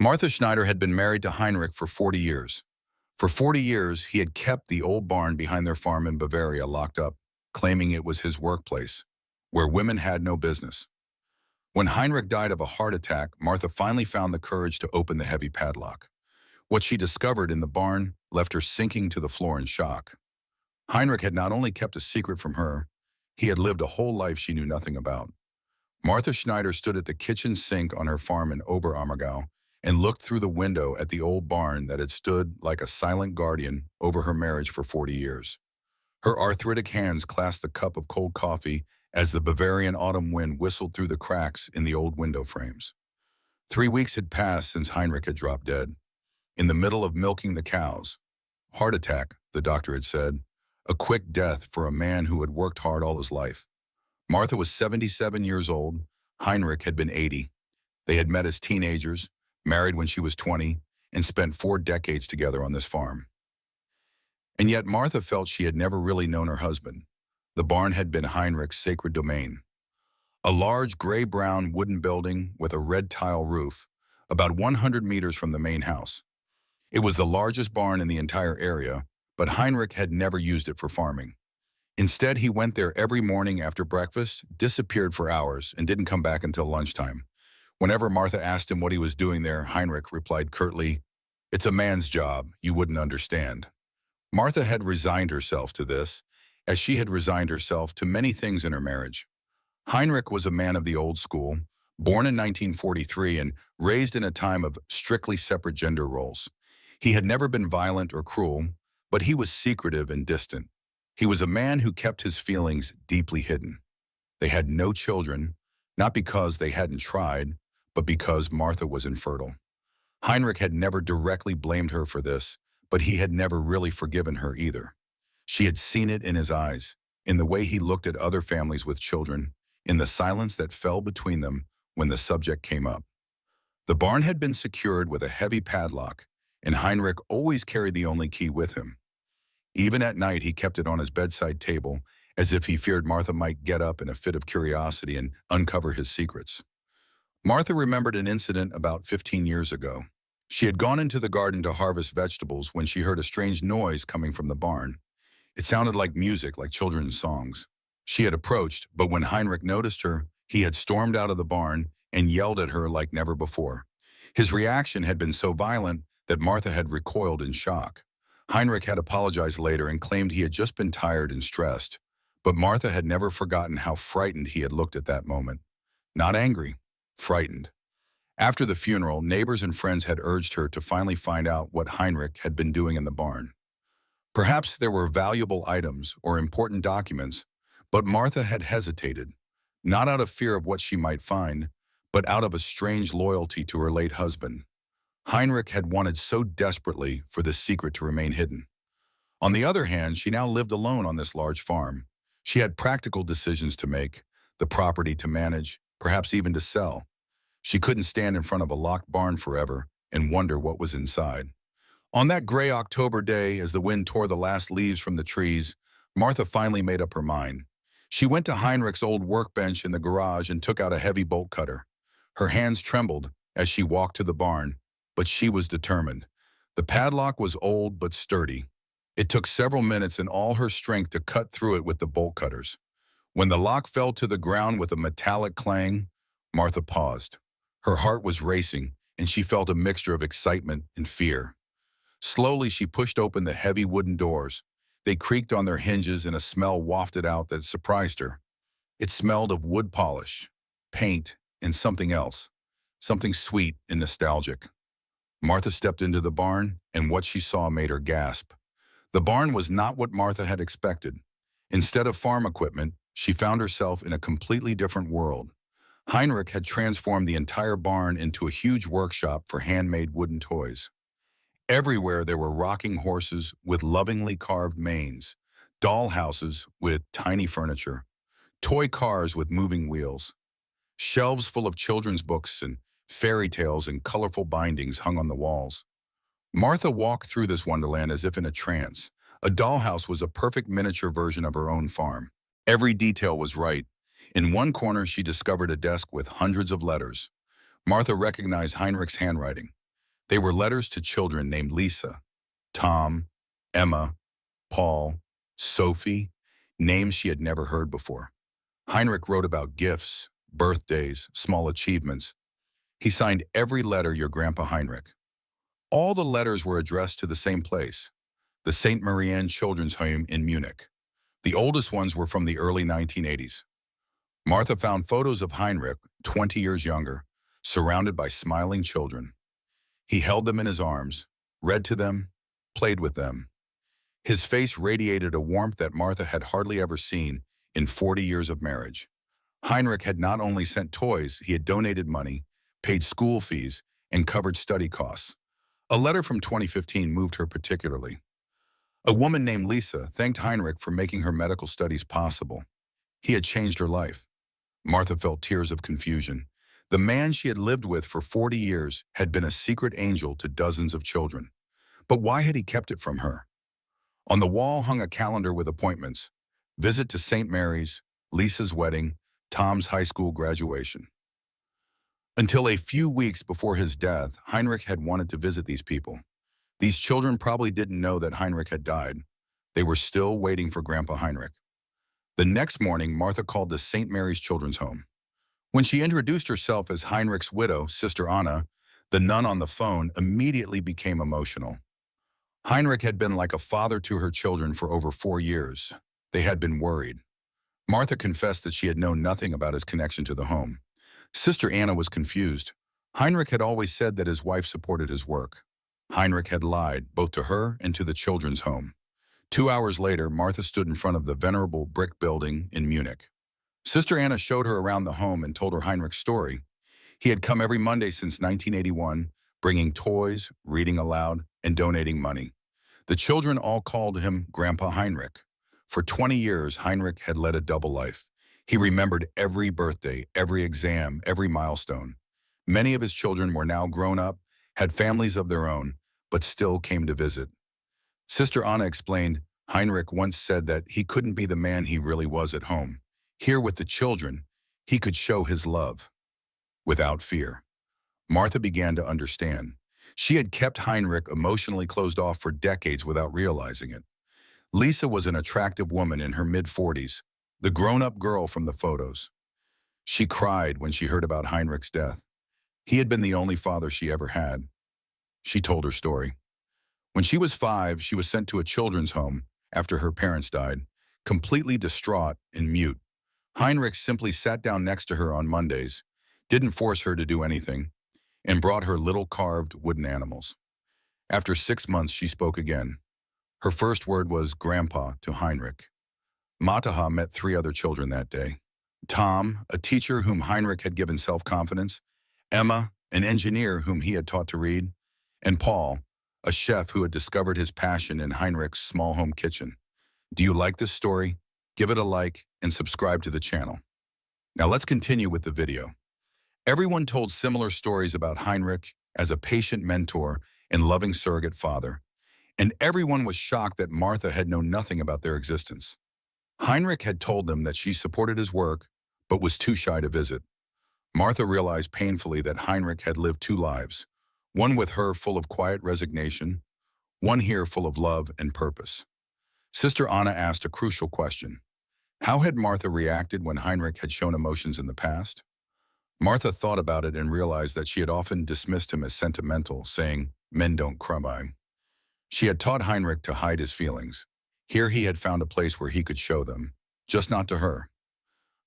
Martha Schneider had been married to Heinrich for 40 years. For 40 years, he had kept the old barn behind their farm in Bavaria locked up, claiming it was his workplace, where women had no business. When Heinrich died of a heart attack, Martha finally found the courage to open the heavy padlock. What she discovered in the barn left her sinking to the floor in shock. Heinrich had not only kept a secret from her, he had lived a whole life she knew nothing about. Martha Schneider stood at the kitchen sink on her farm in Oberammergau and looked through the window at the old barn that had stood like a silent guardian over her marriage for 40 years. Her arthritic hands clasped the cup of cold coffee as the Bavarian autumn wind whistled through the cracks in the old window frames. 3 weeks had passed since Heinrich had dropped dead, in the middle of milking the cows. Heart attack, the doctor had said, a quick death for a man who had worked hard all his life. Martha was 77 years old. Heinrich had been 80. They had met as teenagers, married when she was 20, and spent 4 decades together on this farm. And yet Martha felt she had never really known her husband. The barn had been Heinrich's sacred domain. A large gray-brown wooden building with a red tile roof, about 100 meters from the main house. It was the largest barn in the entire area, but Heinrich had never used it for farming. Instead, he went there every morning after breakfast, disappeared for hours, and didn't come back until lunchtime. Whenever Martha asked him what he was doing there, Heinrich replied curtly, "It's a man's job, you wouldn't understand." Martha had resigned herself to this, as she had resigned herself to many things in her marriage. Heinrich was a man of the old school, born in 1943 and raised in a time of strictly separate gender roles. He had never been violent or cruel, but he was secretive and distant. He was a man who kept his feelings deeply hidden. They had no children, not because they hadn't tried, but because Martha was infertile. Heinrich had never directly blamed her for this, but he had never really forgiven her either. She had seen it in his eyes, in the way he looked at other families with children, in the silence that fell between them when the subject came up. The barn had been secured with a heavy padlock, and Heinrich always carried the only key with him. Even at night, he kept it on his bedside table, as if he feared Martha might get up in a fit of curiosity and uncover his secrets. Martha remembered an incident about 15 years ago. She had gone into the garden to harvest vegetables when she heard a strange noise coming from the barn. It sounded like music, like children's songs. She had approached, but when Heinrich noticed her, he had stormed out of the barn and yelled at her like never before. His reaction had been so violent that Martha had recoiled in shock. Heinrich had apologized later and claimed he had just been tired and stressed, but Martha had never forgotten how frightened he had looked at that moment. Not angry, frightened. After the funeral, neighbors and friends had urged her to finally find out what Heinrich had been doing in the barn. Perhaps there were valuable items or important documents, but Martha had hesitated, not out of fear of what she might find, but out of a strange loyalty to her late husband. Heinrich had wanted so desperately for this secret to remain hidden. On the other hand, she now lived alone on this large farm. She had practical decisions to make, the property to manage, perhaps even to sell. She couldn't stand in front of a locked barn forever and wonder what was inside. On that gray October day, as the wind tore the last leaves from the trees, Martha finally made up her mind. She went to Heinrich's old workbench in the garage and took out a heavy bolt cutter. Her hands trembled as she walked to the barn, but she was determined. The padlock was old but sturdy. It took several minutes and all her strength to cut through it with the bolt cutters. When the lock fell to the ground with a metallic clang, Martha paused. Her heart was racing, and she felt a mixture of excitement and fear. Slowly, she pushed open the heavy wooden doors. They creaked on their hinges and a smell wafted out that surprised her. It smelled of wood polish, paint, and something else, something sweet and nostalgic. Martha stepped into the barn, and what she saw made her gasp. The barn was not what Martha had expected. Instead of farm equipment, she found herself in a completely different world. Heinrich had transformed the entire barn into a huge workshop for handmade wooden toys. Everywhere there were rocking horses with lovingly carved manes, doll houses with tiny furniture, toy cars with moving wheels, shelves full of children's books and fairy tales and colorful bindings hung on the walls. Martha walked through this wonderland as if in a trance. A dollhouse was a perfect miniature version of her own farm. Every detail was right. In one corner, she discovered a desk with hundreds of letters. Martha recognized Heinrich's handwriting. They were letters to children named Lisa, Tom, Emma, Paul, Sophie, names she had never heard before. Heinrich wrote about gifts, birthdays, small achievements. He signed every letter your Grandpa Heinrich. All the letters were addressed to the same place, the St. Marianne Children's Home in Munich. The oldest ones were from the early 1980s. Martha found photos of Heinrich, 20 years younger, surrounded by smiling children. He held them in his arms, read to them, played with them. His face radiated a warmth that Martha had hardly ever seen in 40 years of marriage. Heinrich had not only sent toys, he had donated money, paid school fees, and covered study costs. A letter from 2015 moved her particularly. A woman named Lisa thanked Heinrich for making her medical studies possible. He had changed her life. Martha felt tears of confusion. The man she had lived with for 40 years had been a secret angel to dozens of children. But why had he kept it from her? On the wall hung a calendar with appointments: visit to St. Mary's, Lisa's wedding, Tom's high school graduation. Until a few weeks before his death, Heinrich had wanted to visit these people. These children probably didn't know that Heinrich had died. They were still waiting for Grandpa Heinrich. The next morning, Martha called the St. Mary's Children's Home. When she introduced herself as Heinrich's widow, Sister Anna, the nun on the phone immediately became emotional. Heinrich had been like a father to her children for over 4 years. They had been worried. Martha confessed that she had known nothing about his connection to the home. Sister Anna was confused. Heinrich had always said that his wife supported his work. Heinrich had lied, both to her and to the children's home. 2 hours later, Martha stood in front of the venerable brick building in Munich. Sister Anna showed her around the home and told her Heinrich's story. He had come every Monday since 1981, bringing toys, reading aloud, and donating money. The children all called him Grandpa Heinrich. For 20 years, Heinrich had led a double life. He remembered every birthday, every exam, every milestone. Many of his children were now grown up, had families of their own, but still came to visit. Sister Anna explained, Heinrich once said that he couldn't be the man he really was at home. Here with the children, he could show his love without fear. Martha began to understand. She had kept Heinrich emotionally closed off for decades without realizing it. Lisa was an attractive woman in her mid-40s, the grown-up girl from the photos. She cried when she heard about Heinrich's death. He had been the only father she ever had. She told her story. When she was 5, she was sent to a children's home after her parents died, completely distraught and mute. Heinrich simply sat down next to her on Mondays, didn't force her to do anything, and brought her little carved wooden animals. After 6 months, she spoke again. Her first word was Grandpa to Heinrich. Mataha met 3 other children that day. Tom, a teacher whom Heinrich had given self-confidence, Emma, an engineer whom he had taught to read, and Paul, a chef who had discovered his passion in Heinrich's small home kitchen. Do you like this story? Give it a like and subscribe to the channel. Now let's continue with the video. Everyone told similar stories about Heinrich as a patient mentor and loving surrogate father, and everyone was shocked that Martha had known nothing about their existence. Heinrich had told them that she supported his work, but was too shy to visit. Martha realized painfully that Heinrich had lived 2 lives, one with her full of quiet resignation, one here full of love and purpose. Sister Anna asked a crucial question. How had Martha reacted when Heinrich had shown emotions in the past? Martha thought about it and realized that she had often dismissed him as sentimental, saying, "Men don't cry." She had taught Heinrich to hide his feelings. Here he had found a place where he could show them, just not to her.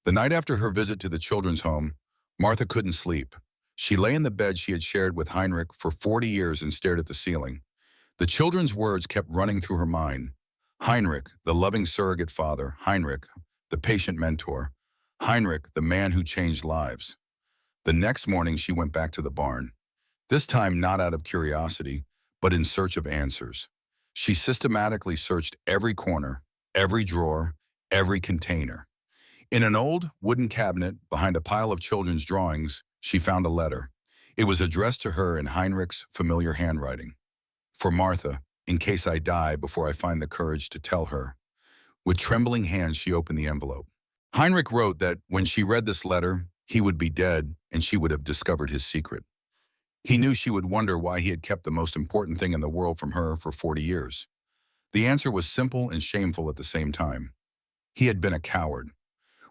The night after her visit to the children's home, Martha couldn't sleep. She lay in the bed she had shared with Heinrich for 40 years and stared at the ceiling. The children's words kept running through her mind. Heinrich, the loving surrogate father. Heinrich, the patient mentor. Heinrich, the man who changed lives. The next morning, she went back to the barn. This time not out of curiosity, but in search of answers. She systematically searched every corner, every drawer, every container. In an old wooden cabinet behind a pile of children's drawings, she found a letter. It was addressed to her in Heinrich's familiar handwriting. For Martha, in case I die before I find the courage to tell her. With trembling hands, she opened the envelope. Heinrich wrote that when she read this letter, he would be dead and she would have discovered his secret. He knew she would wonder why he had kept the most important thing in the world from her for 40 years. The answer was simple and shameful at the same time. He had been a coward.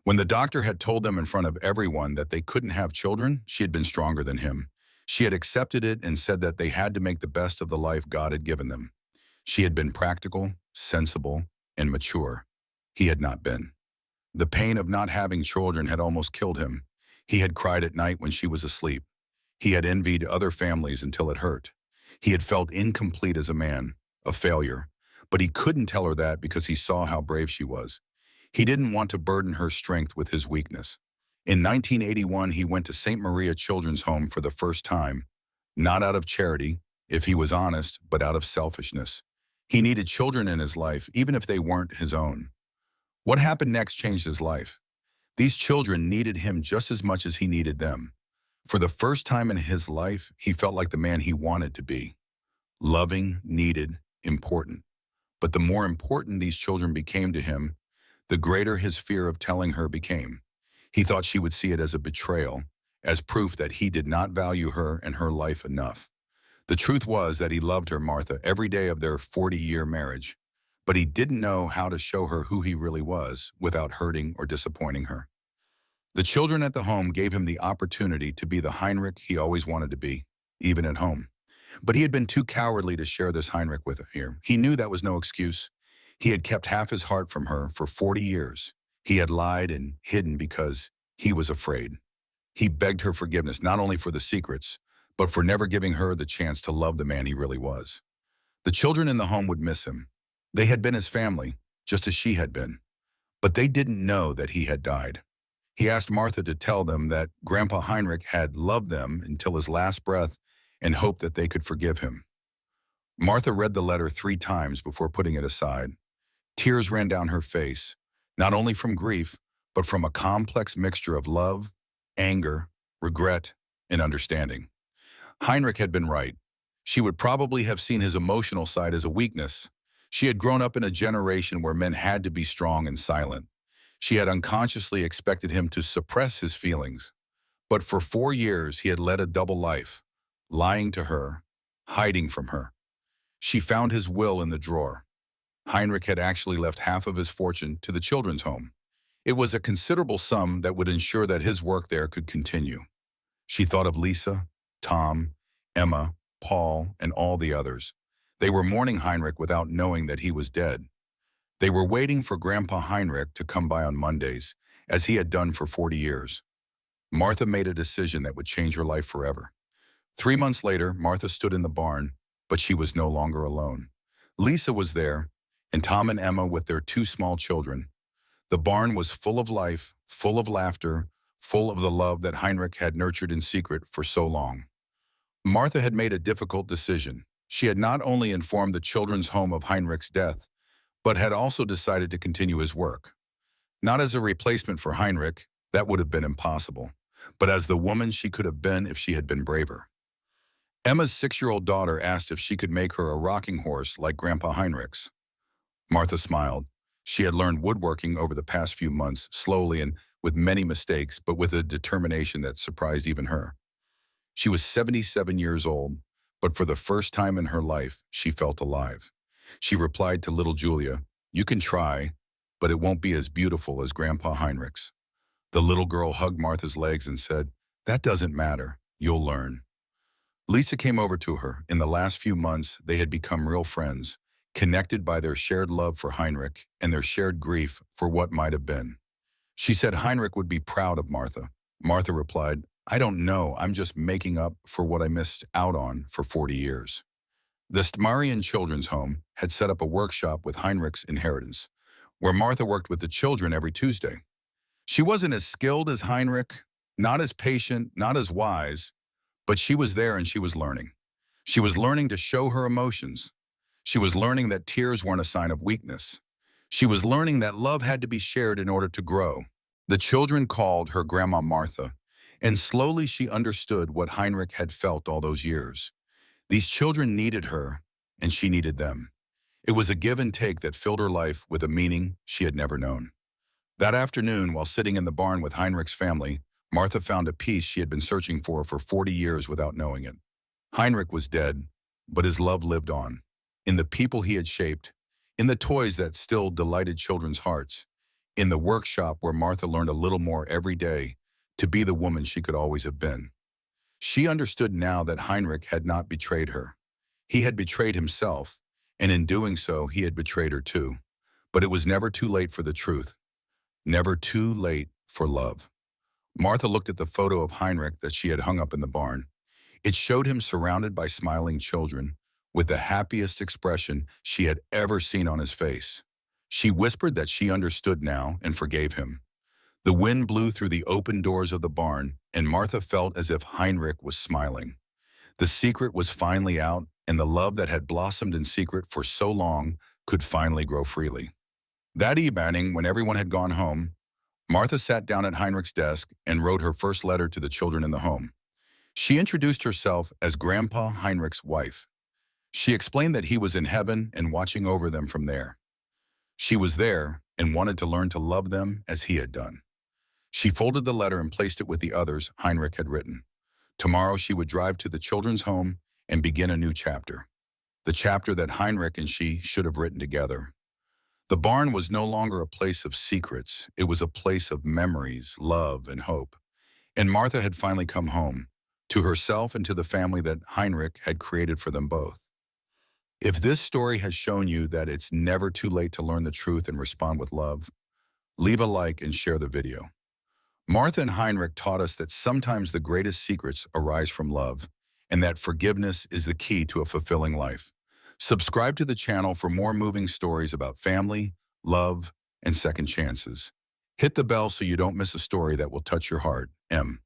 When the doctor had told them in front of everyone that they couldn't have children, she had been stronger than him. She had accepted it and said that they had to make the best of the life God had given them. She had been practical, sensible, and mature. He had not been. The pain of not having children had almost killed him. He had cried at night when she was asleep. He had envied other families until it hurt. He had felt incomplete as a man, a failure. But he couldn't tell her that because he saw how brave she was. He didn't want to burden her strength with his weakness. In 1981, he went to St. Maria Children's Home for the first time, not out of charity, if he was honest, but out of selfishness. He needed children in his life, even if they weren't his own. What happened next changed his life. These children needed him just as much as he needed them. For the first time in his life, he felt like the man he wanted to be. Loving, needed, important. But the more important these children became to him, the greater his fear of telling her became. He thought she would see it as a betrayal, as proof that he did not value her and her life enough. The truth was that he loved her, Martha, every day of their 40-year marriage, but he didn't know how to show her who he really was without hurting or disappointing her. The children at the home gave him the opportunity to be the Heinrich he always wanted to be, even at home. But he had been too cowardly to share this Heinrich with her. He knew that was no excuse. He had kept half his heart from her for 40 years. He had lied and hidden because he was afraid. He begged her forgiveness, not only for the secrets, but for never giving her the chance to love the man he really was. The children in the home would miss him. They had been his family, just as she had been. But they didn't know that he had died. He asked Martha to tell them that Grandpa Heinrich had loved them until his last breath and hoped that they could forgive him. Martha read the letter 3 times before putting it aside. Tears ran down her face, not only from grief, but from a complex mixture of love, anger, regret, and understanding. Heinrich had been right. She would probably have seen his emotional side as a weakness. She had grown up in a generation where men had to be strong and silent. She had unconsciously expected him to suppress his feelings. But for 4 years, he had led a double life, lying to her, hiding from her. She found his will in the drawer. Heinrich had actually left half of his fortune to the children's home. It was a considerable sum that would ensure that his work there could continue. She thought of Lisa, Tom, Emma, Paul, and all the others. They were mourning Heinrich without knowing that he was dead. They were waiting for Grandpa Heinrich to come by on Mondays, as he had done for 40 years. Martha made a decision that would change her life forever. 3 months later, Martha stood in the barn, but she was no longer alone. Lisa was there, and Tom and Emma with their 2 small children. The barn was full of life, full of laughter, full of the love that Heinrich had nurtured in secret for so long. Martha had made a difficult decision. She had not only informed the children's home of Heinrich's death, but had also decided to continue his work. Not as a replacement for Heinrich, that would have been impossible, but as the woman she could have been if she had been braver. Emma's 6-year-old daughter asked if she could make her a rocking horse like Grandpa Heinrich's. Martha smiled. She had learned woodworking over the past few months, slowly and with many mistakes, but with a determination that surprised even her. She was 77 years old, but for the first time in her life, she felt alive. She replied to little Julia, "You can try, but it won't be as beautiful as Grandpa Heinrich's." The little girl hugged Martha's legs and said, "That doesn't matter. You'll learn." Lisa came over to her. In the last few months, they had become real friends, connected by their shared love for Heinrich and their shared grief for what might have been. She said Heinrich would be proud of Martha. Martha replied, "I don't know. I'm just making up for what I missed out on for 40 years." The Stmarian Children's Home had set up a workshop with Heinrich's inheritance, where Martha worked with the children every Tuesday. She wasn't as skilled as Heinrich, not as patient, not as wise, but she was there and she was learning. She was learning to show her emotions. She was learning that tears weren't a sign of weakness. She was learning that love had to be shared in order to grow. The children called her Grandma Martha, and slowly she understood what Heinrich had felt all those years. These children needed her, and she needed them. It was a give and take that filled her life with a meaning she had never known. That afternoon, while sitting in the barn with Heinrich's family, Martha found a peace she had been searching for 40 years without knowing it. Heinrich was dead, but his love lived on. In the people he had shaped, in the toys that still delighted children's hearts, in the workshop where Martha learned a little more every day to be the woman she could always have been. She understood now that Heinrich had not betrayed her. He had betrayed himself, and in doing so, he had betrayed her too. But it was never too late for the truth, never too late for love. Martha looked at the photo of Heinrich that she had hung up in the barn. It showed him surrounded by smiling children, with the happiest expression she had ever seen on his face. She whispered that she understood now and forgave him. The wind blew through the open doors of the barn, and Martha felt as if Heinrich was smiling. The secret was finally out, and the love that had blossomed in secret for so long could finally grow freely. That evening, when everyone had gone home, Martha sat down at Heinrich's desk and wrote her first letter to the children in the home. She introduced herself as Grandpa Heinrich's wife. She explained that he was in heaven and watching over them from there. She was there and wanted to learn to love them as he had done. She folded the letter and placed it with the others Heinrich had written. Tomorrow she would drive to the children's home and begin a new chapter. The chapter that Heinrich and she should have written together. The barn was no longer a place of secrets. It was a place of memories, love, and hope. And Martha had finally come home, to herself and to the family that Heinrich had created for them both. If this story has shown you that it's never too late to learn the truth and respond with love, leave a like and share the video. Martha and Heinrich taught us that sometimes the greatest secrets arise from love, and that forgiveness is the key to a fulfilling life. Subscribe to the channel for more moving stories about family, love, and second chances. Hit the bell so you don't miss a story that will touch your heart. M.